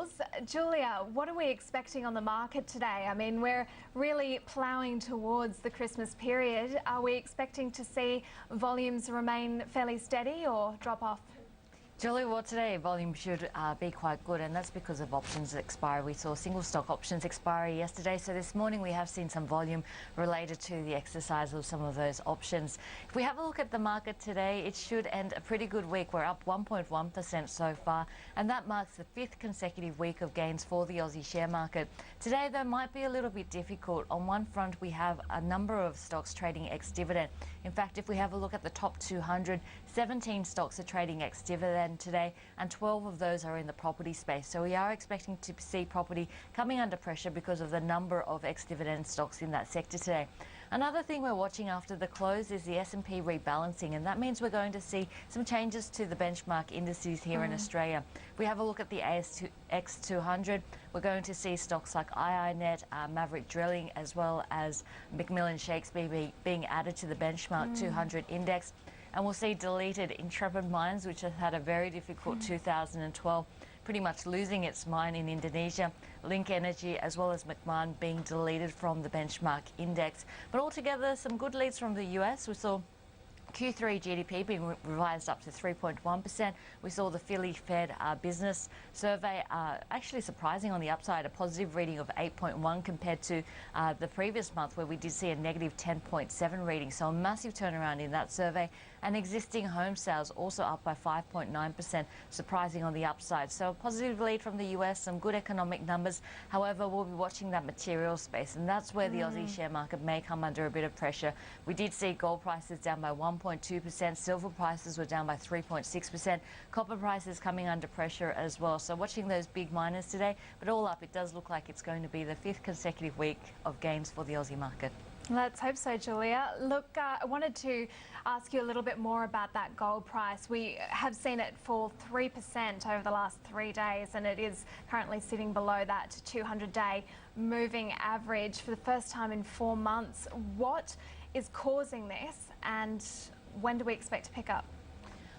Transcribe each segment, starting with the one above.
metals. Julia, what are we expecting on the market today? I mean, we're really ploughing towards the Christmas period. Are we expecting to see volumes remain fairly steady or drop off? Julie, well, today volume should be quite good, and that's because of options expiry. We saw single stock options expiry yesterday, so this morning we have seen some volume related to the exercise of some of those options. If we have a look at the market today, it should end a pretty good week. We're up 1.1% so far, and that marks the 5th consecutive week of gains for the Aussie share market. Today, though, might be a little bit difficult. On one front, we have a number of stocks trading ex-dividend. In fact, if we have a look at the top 200, 17 stocks are trading ex-dividend today, and 12 of those are in the property space. So we are expecting to see property coming under pressure because of the number of ex-dividend stocks in that sector today. Another thing we're watching after the close is the S&P rebalancing, and that means we're going to see some changes to the benchmark indices here in Australia. If we have a look at the ASX 200, we're going to see stocks like IINet, Maverick Drilling, as well as McMillan Shakespeare being added to the benchmark 200 index. And we'll see deleted Intrepid Mines, which has had a very difficult 2012, pretty much losing its mine in Indonesia. Link Energy, as well as Macmahon, being deleted from the benchmark index. But altogether, some good leads from the US. We saw Q3 GDP being revised up to 3.1%. We saw the Philly Fed business survey actually surprising on the upside, a positive reading of 8.1 compared to the previous month where we did see a negative 10.7 reading. So a massive turnaround in that survey. And existing home sales also up by 5.9%, surprising on the upside. So a positive lead from the US, some good economic numbers. However, we'll be watching that material space, and that's where the Aussie share market may come under a bit of pressure. We did see gold prices down by 1.2%, silver prices were down by 3.6%, copper prices coming under pressure as well. So watching those big miners today, but all up, it does look like it's going to be the 5th consecutive week of gains for the Aussie market. Let's hope so, Julia. Look, I wanted to ask you a little bit more about that gold price. We have seen it fall 3% over the last 3 days, and it is currently sitting below that 200-day moving average for the first time in 4 months. What is causing this, and when do we expect to pick up?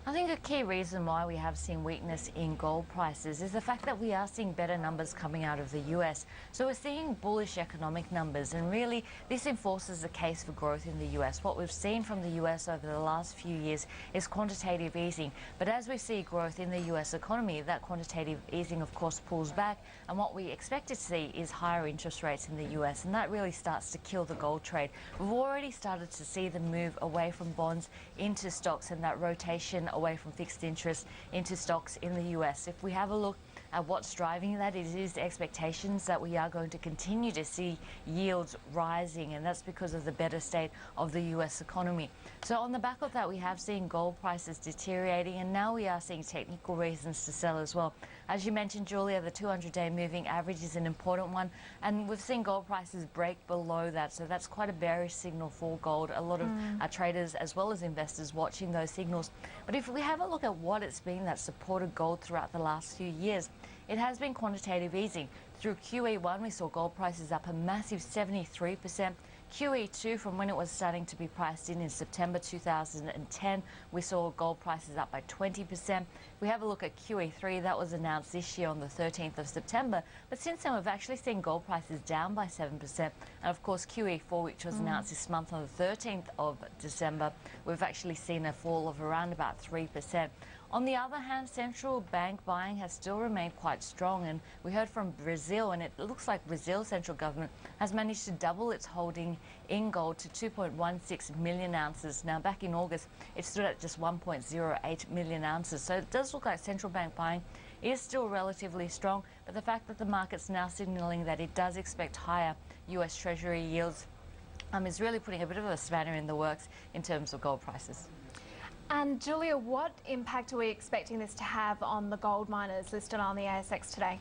I think a key reason why we have seen weakness in gold prices is the fact that we are seeing better numbers coming out of the US. So we're seeing bullish economic numbers, and really this enforces the case for growth in the US. What we've seen from the US over the last few years is quantitative easing. But as we see growth in the US economy, that quantitative easing of course pulls back, and what we expect to see is higher interest rates in the US, and that really starts to kill the gold trade. We've already started to see the move away from bonds into stocks, and that rotation away from fixed interest into stocks in the US. If we have a look at what's driving that, it is the expectations that we are going to continue to see yields rising, and that's because of the better state of the US economy. So on the back of that, we have seen gold prices deteriorating, and now we are seeing technical reasons to sell as well. As you mentioned, Julia, the 200-day moving average is an important one, and we've seen gold prices break below that, so that's quite a bearish signal for gold. A lot of traders as well as investors watching those signals. But if we have a look at what it's been that supported gold throughout the last few years, it has been quantitative easing. Through QE1, we saw gold prices up a massive 73%. QE2, from when it was starting to be priced in September 2010, we saw gold prices up by 20%. We have a look at QE3, that was announced this year on the 13th of September, but since then we've actually seen gold prices down by 7%. And of course QE4, which was announced this month on the 13th of December, we've actually seen a fall of around about 3%. On the other hand, central bank buying has still remained quite strong, and we heard from Brazil, and it looks like Brazil's central government has managed to double its holding in gold to 2.16 million ounces. Now, back in August, it stood at just 1.08 million ounces. So it does look like central bank buying is still relatively strong, but the fact that the market's now signalling that it does expect higher US Treasury yields is really putting a bit of a spanner in the works in terms of gold prices. And Julia, what impact are we expecting this to have on the gold miners listed on the ASX today?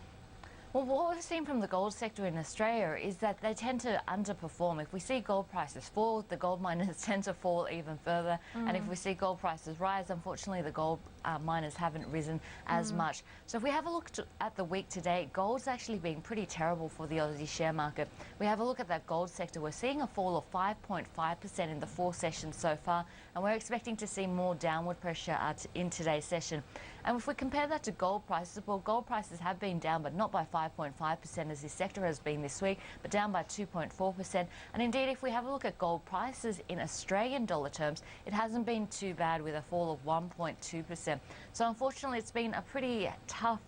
Well, what we've seen from the gold sector in Australia is that they tend to underperform. If we see gold prices fall, the gold miners tend to fall even further. And if we see gold prices rise, unfortunately, the gold miners haven't risen as much. So if we have a look at the week today, gold's actually been pretty terrible for the Aussie share market. We have a look at that gold sector. We're seeing a fall of 5.5% in the 4 sessions so far, and we're expecting to see more downward pressure in today's session. And if we compare that to gold prices, well, gold prices have been down, but not by 5.5% as this sector has been this week, but down by 2.4%. And indeed, if we have a look at gold prices in Australian dollar terms, it hasn't been too bad with a fall of 1.2%. So unfortunately, it's been a pretty tough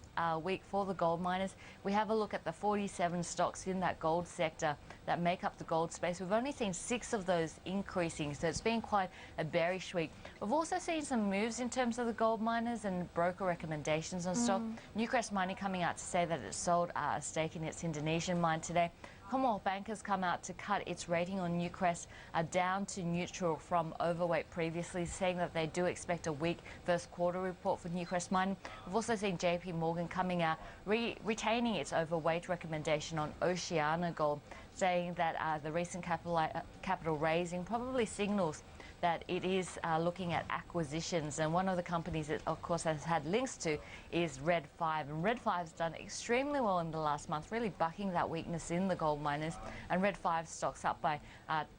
week for the gold miners. We have a look at the 47 stocks in that gold sector that make up the gold space. We've only seen 6 of those increasing, so it's been quite a bearish week. We've also seen some moves in terms of the gold miners and broker recommendations on stock. Newcrest Mining coming out to say that it sold a stake in its Indonesian mine today. Commonwealth Bank has come out to cut its rating on Newcrest down to neutral from overweight previously, saying that they do expect a weak first quarter report for Newcrest Mining. We've also seen JP Morgan coming out retaining its overweight recommendation on Oceana Gold, saying that the recent capital raising probably signals that it is looking at acquisitions, and one of the companies it of course has had links to is Red 5, and Red 5's done extremely well in the last month, really bucking that weakness in the gold miners, and Red 5 stocks up by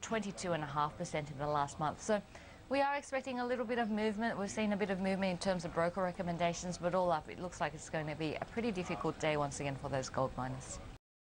22.5% in the last month. So we are expecting a little bit of movement. We've seen a bit of movement in terms of broker recommendations, but all up it looks like it's going to be a pretty difficult day once again for those gold miners.